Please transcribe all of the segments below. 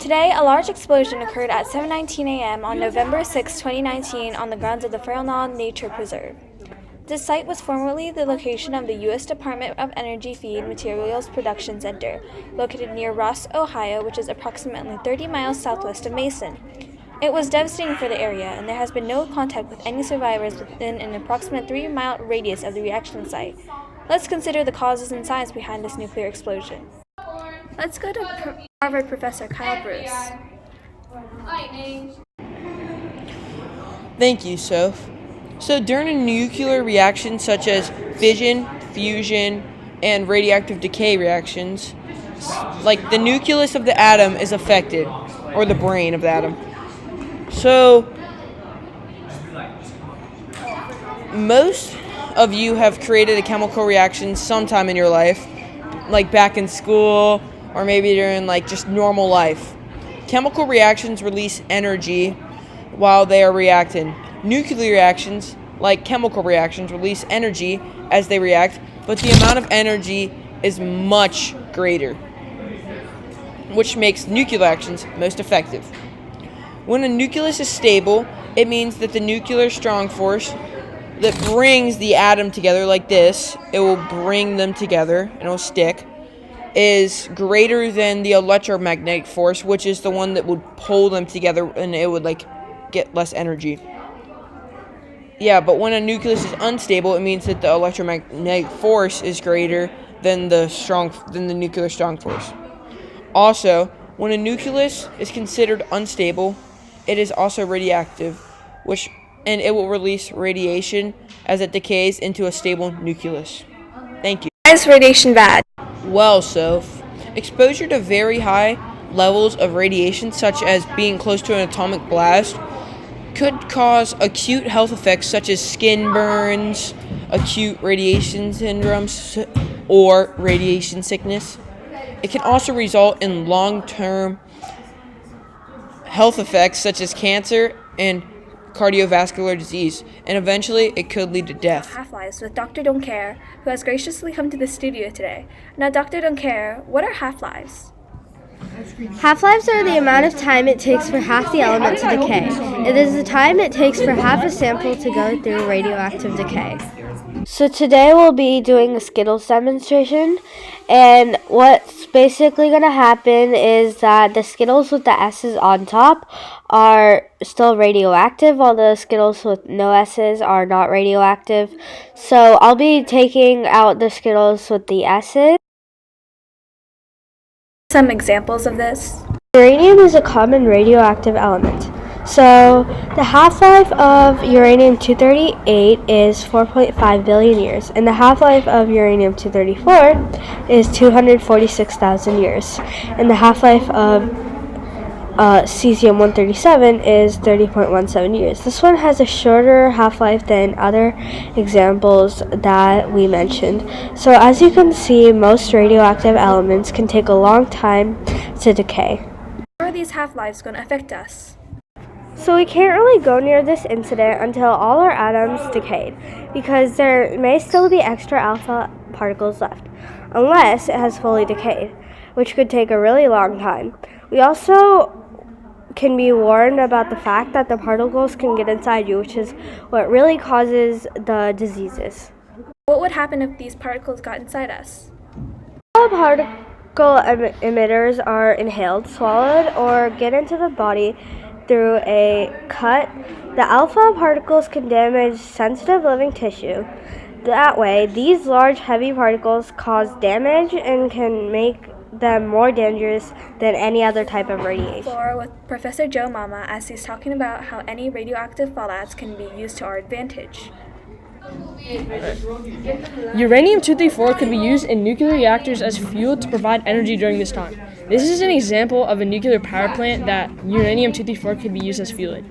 Today, a large explosion occurred at 7:19 a.m. on November 6, 2019, on the grounds of the Farallon Nature Preserve. This site was formerly the location of the U.S. Department of Energy Feed Materials Production Center, located near Ross, Ohio, which is approximately 30 miles southwest of Mason. It was devastating for the area, and there has been no contact with any survivors within an approximate 3-mile radius of the reaction site. Let's consider the causes and science behind this nuclear explosion. Let's go to Harvard professor Kyle Bruce. Thank you, Soph. So during a nuclear reaction such as fission, fusion, and radioactive decay reactions, like the nucleus of the atom is affected, or the brain of the atom. So most of you have created a chemical reaction sometime in your life, like back in school, or maybe during just normal life. Chemical reactions release energy while they are reacting. Nuclear reactions, like chemical reactions, release energy as they react, but the amount of energy is much greater, which makes nuclear reactions most effective. When a nucleus is stable, it means that the nuclear strong force that brings the atom together like this, it will bring them together and it will stick, is greater than the electromagnetic force, which is the one that would pull them together and it would get less energy. Yeah, but when a nucleus is unstable, it means that the electromagnetic force is greater than the nuclear strong force. Also, when a nucleus is considered unstable, it is also radioactive, and it will release radiation as it decays into a stable nucleus. Thank you. Why is radiation bad? Well, Soph, exposure to very high levels of radiation, such as being close to an atomic blast, could cause acute health effects such as skin burns, acute radiation syndromes, or radiation sickness. It can also result in long-term health effects such as cancer and cardiovascular disease, and eventually it could lead to death. Half-lives with Dr. Don't Care, who has graciously come to the studio today. Now, Dr. Don't Care, what are half-lives? Half-lives are the amount of time it takes for half the element to decay. It is the time it takes for half a sample to go through radioactive decay. So today we'll be doing a Skittles demonstration, and what's basically going to happen is that the Skittles with the S's on top are still radioactive, while the Skittles with no S's are not radioactive. So I'll be taking out the Skittles with the S's. Some examples of this. Uranium is a common radioactive element. So the half-life of uranium-238 is 4.5 billion years, and the half-life of uranium-234 is 246,000 years, and the half-life of cesium-137 is 30.17 years. This one has a shorter half-life than other examples that we mentioned. So as you can see, most radioactive elements can take a long time to decay. How are these half-lives going to affect us? So we can't really go near this incident until all our atoms decayed, because there may still be extra alpha particles left, unless it has fully decayed, which could take a really long time. We also can be warned about the fact that the particles can get inside you, which is what really causes the diseases. What would happen if these particles got inside us? All particle emitters are inhaled, swallowed, or get into the body through a cut. The alpha particles can damage sensitive living tissue. That way, these large, heavy particles cause damage and can make them more dangerous than any other type of radiation. Floor with Professor Joe Mama as he's talking about how any radioactive fallouts can be used to our advantage. Uranium-234 could be used in nuclear reactors as fuel to provide energy during this time. This is an example of a nuclear power plant that uranium-234 could be used as fuel in.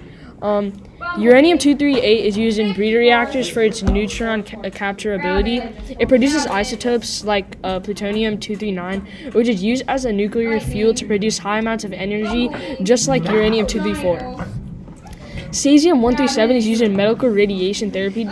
Uranium-238 is used in breeder reactors for its neutron capture ability. It produces isotopes like plutonium-239, which is used as a nuclear fuel to produce high amounts of energy, just like uranium-234. Cesium-137 is used in medical radiation therapy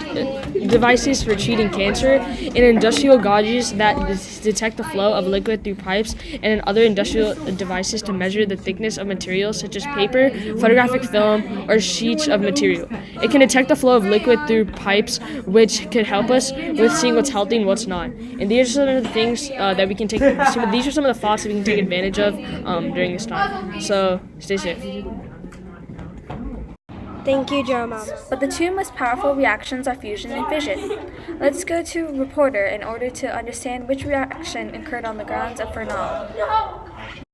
devices for treating cancer, in industrial gauges that detect the flow of liquid through pipes, and in other industrial devices to measure the thickness of materials such as paper, photographic film, or sheets of material. It can detect the flow of liquid through pipes, which could help us with seeing what's healthy and what's not. And these are some of the things that we can take. These are some of the thoughts that we can take advantage of during this time. So stay safe. Thank you, Joe Mom. But the two most powerful reactions are fusion and fission. Let's go to reporter in order to understand which reaction occurred on the grounds of Fernald.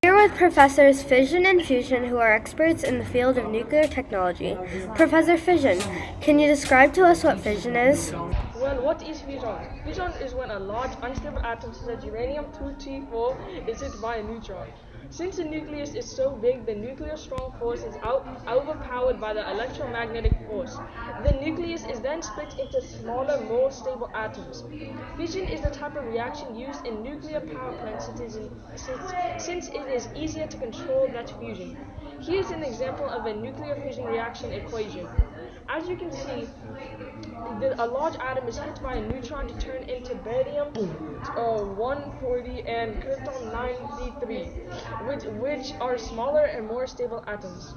Here with Professors Fission and Fusion, who are experts in the field of nuclear technology. Professor Fission, can you describe to us what fission is? Well, what is fission? Fission is when a large unstable atom such as uranium-234 is hit by a neutron. Since the nucleus is so big, the nuclear strong force is overpowered by the electromagnetic force. The nucleus is then split into smaller, more stable atoms. Fission is the type of reaction used in nuclear power plants since it is easier to control than fusion. Here's an example of a nuclear fission reaction equation. As you can see, a large atom is hit by a neutron to turn into barium-140 and krypton-93, which are smaller and more stable atoms.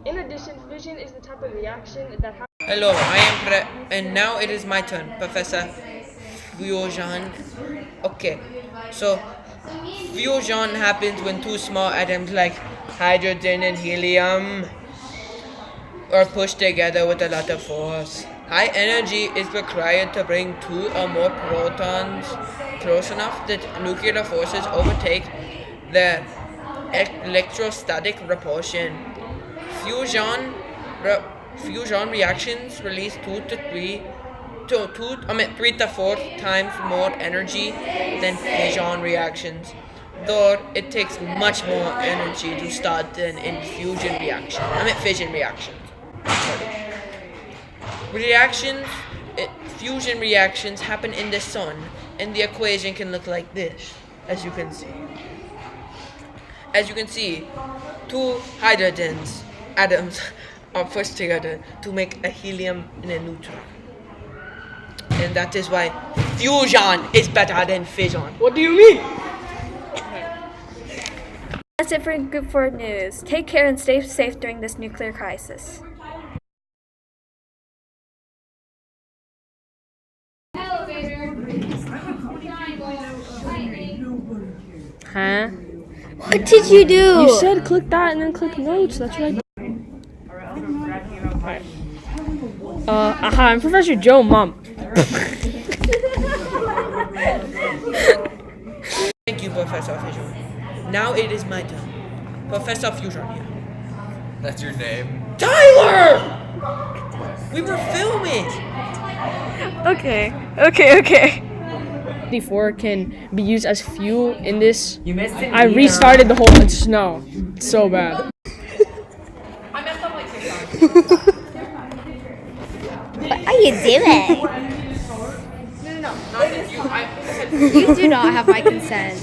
In addition, fission is the type of reaction that happens. Hello, and now it is my turn, Professor Fusion. Okay, so fusion happens when two small atoms like hydrogen and helium are pushed together with a lot of force. High energy is required to bring two or more protons close enough that nuclear forces overtake the electrostatic repulsion. Fusion reactions release 3 to 4 times more energy than fission reactions, though it takes much more energy to start than in fission reactions. Fusion reactions happen in the sun, and the equation can look like this, as you can see. As you can see, two atoms are pushed together to make a helium and a neutron. And that is why fusion is better than fission. What do you mean? That's it for Group 4 News. Take care and stay safe during this nuclear crisis. Huh? What did you do? You said click that and then click notes. That's what I did. Hi, I'm Professor Joe Mom. Thank you, Professor Fusion. Now it is my turn. Professor Fusion here. That's your name? Tyler! We were filming! Okay. 4 can be used as fuel in this. You missed it. I restarted the whole. It's no, it's so bad. I messed up like 6 times. What are you doing? No, not you. You do not have my consent.